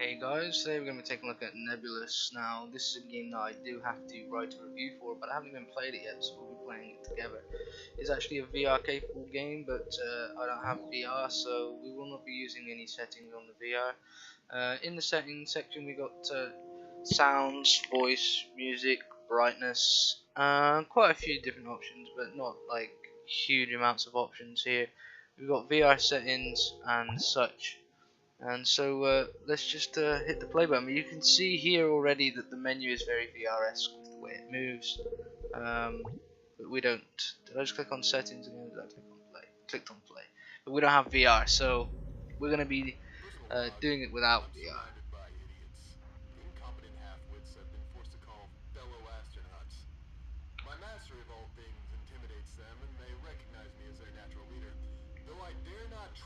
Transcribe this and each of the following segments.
Hey guys, today we're going to be taking a look at Nebulous. Now, this is a game that I do have to write a review for, but I haven't even played it yet, so we'll be playing it together. It's actually a VR capable game, but I don't have VR, so we will not be using any settings on the VR. In the settings section, we got sounds, voice, music, brightness, quite a few different options, but not like huge amounts of options here. We've got VR settings and such. And so let's just hit the play button. You can see here already that the menu is very VR-esque with the way it moves. But we don't. Did I just click on settings again? Did I click on play? Clicked on play. But we don't have VR, so we're going to be doing it without VR.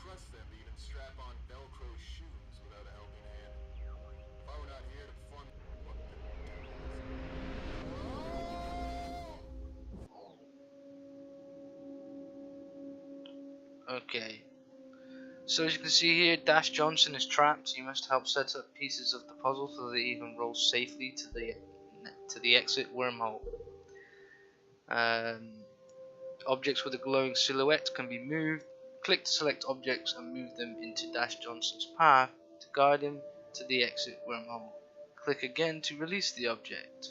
Trust them to even strap on Velcro shoes without a helping hand. If I were not here to fund Okay. So as you can see here, Dash Johnson is trapped. You must help set up pieces of the puzzle so that they even roll safely to the exit wormhole. Objects with a glowing silhouette can be moved. Click to select objects and move them into Dash Johnson's path to guide him to the exit wormhole. Click again to release the object.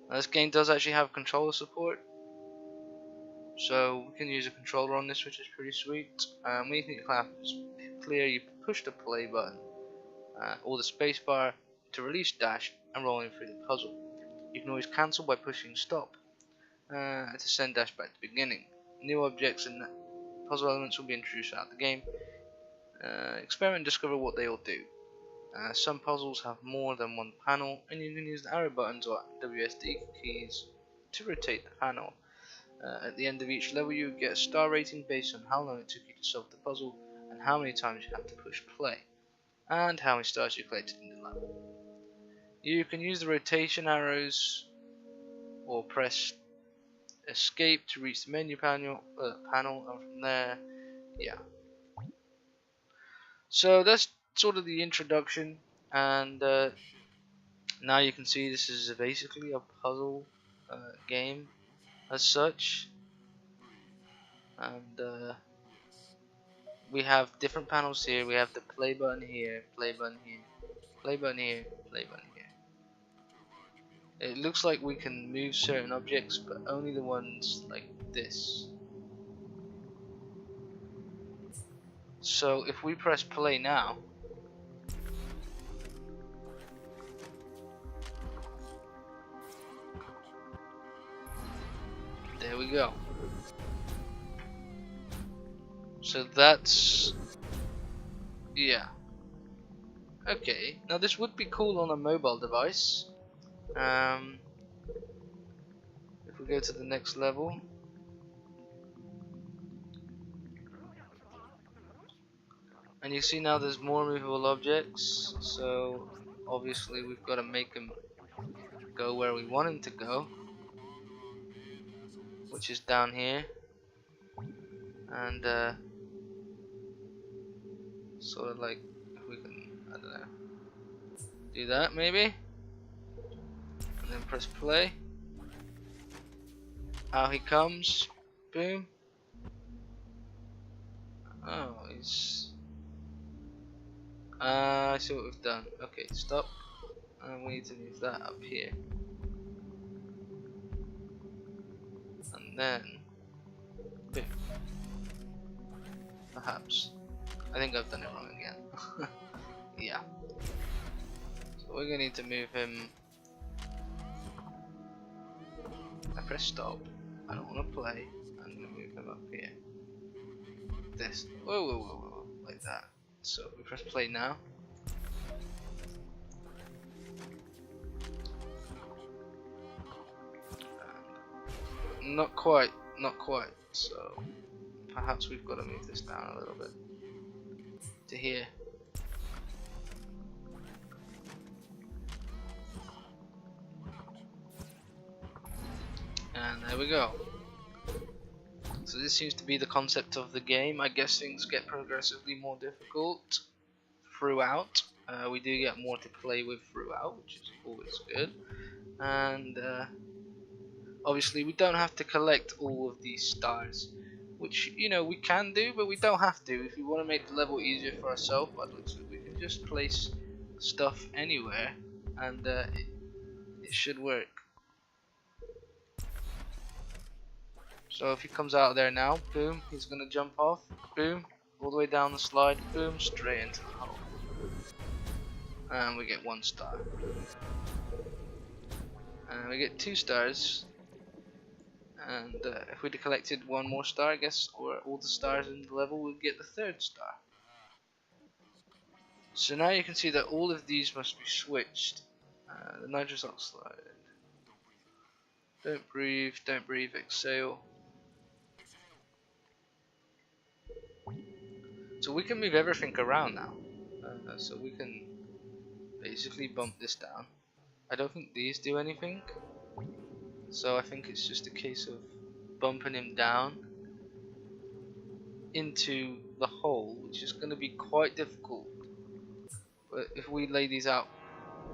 Now, this game does actually have controller support, so we can use a controller on this, which is pretty sweet. When you think the clap is clear, you push the play button or the space bar to release Dash and roll him through the puzzle. You can always cancel by pushing stop to send Dash back to the beginning. New objects and puzzle elements will be introduced throughout the game. Experiment and discover what they all do. Some puzzles have more than one panel, and you can use the arrow buttons or WSD keys to rotate the panel. At the end of each level, you get a star rating based on how long it took you to solve the puzzle, and how many times you have to push play, and how many stars you collected in the level. You can use the rotation arrows or press escape to reach the menu panel, and from there, yeah. So that's sort of the introduction, and now you can see this is basically a puzzle game as such, and we have different panels here. We have the play button here, play button here, play button here, play button here. It looks like we can move certain objects, but only the ones like this. So if we press play now, there we go. So that's, yeah. Okay, now this would be cool on a mobile device. If we go to the next level, and you see now there's more movable objects, so obviously we've got to make them go where we want them to go, which is down here, and sort of like, if we can, I don't know, do that maybe, and then press play. Out he comes, boom. Oh, he's I see what we've done. Okay, stop. And we need to move that up here. And then, boom. Perhaps. I think I've done it wrong again. Yeah. So we're gonna need to move him. I press stop. I don't want to play. I'm gonna move him up here. This. Whoa, whoa, whoa, whoa, like that. So we press play now. And not quite, not quite. So perhaps we've got to move this down a little bit to here. And there we go. So this seems to be the concept of the game. I guess things get progressively more difficult throughout. We do get more to play with throughout, which is always good. And obviously we don't have to collect all of these stars, which, you know, we can do, but we don't have to. If we want to make the level easier for ourselves, we can just place stuff anywhere, and it should work. So if he comes out of there now, boom, he's gonna jump off, boom, all the way down the slide, boom, straight into the hole. And we get 1 star. And we get 2 stars. And if we'd have collected 1 more star, I guess, or all the stars in the level, we'd get the 3rd star. So now you can see that all of these must be switched. The nitrous oxide. Don't breathe, exhale. So we can move everything around now. So we can basically bump this down. I don't think these do anything. So I think it's just a case of bumping him down into the hole, which is going to be quite difficult. But if we lay these out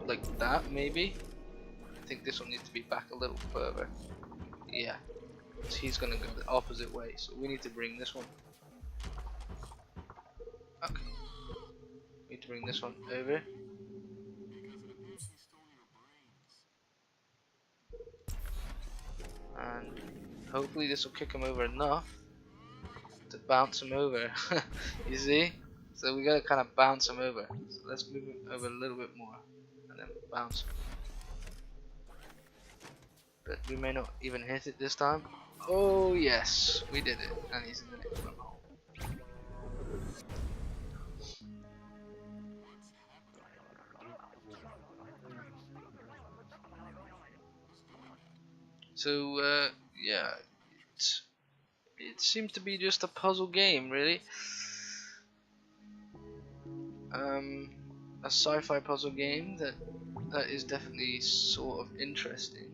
like that, maybe. I think this one needs to be back a little further. Yeah, so he's going to go the opposite way, so we need to bring this one. Okay, we need to bring this one over. And hopefully this will kick him over enough to bounce him over. You see? So we gotta kind of bounce him over. So let's move him over a little bit more and then bounce him. But we may not even hit it this time. Oh yes, we did it. And he's in the next one hole. So yeah, it seems to be just a puzzle game, really. A sci-fi puzzle game that is definitely sort of interesting.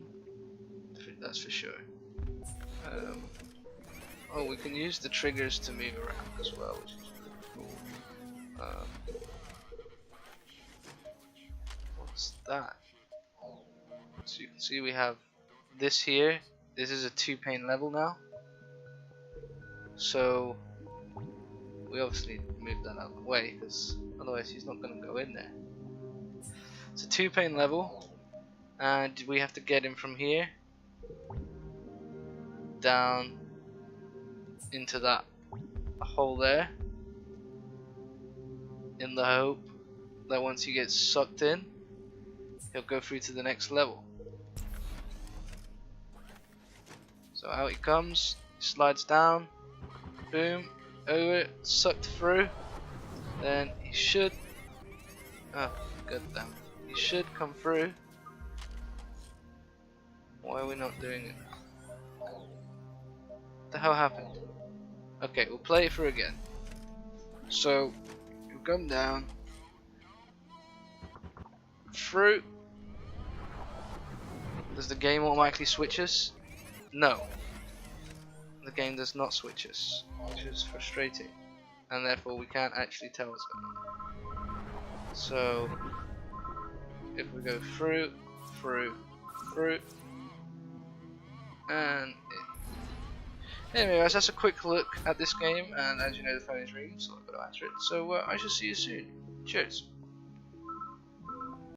That's for sure. Oh, we can use the triggers to move around as well, which is really cool. What's that? So you can see we have this here. This is a 2-pane level now. So we obviously move that out of the way, because otherwise he's not going to go in there. It's a 2-pane level, and we have to get him from here down into that hole there, in the hope that once he gets sucked in, he'll go through to the next level. So out he comes, he slides down, boom, over, sucked through, then he should, oh god damn it, he should come through. Why are we not doing it now? What the hell happened? Okay, we'll play it through again. So, you come down, through. Does the game automatically switch us? No. The game does not switch us, which is frustrating. And therefore we can't actually tell what's going on. So, if we go through, and anyway guys, that's a quick look at this game, and as you know the phone is ringing, so I've got to answer it. So I shall see you soon. Cheers.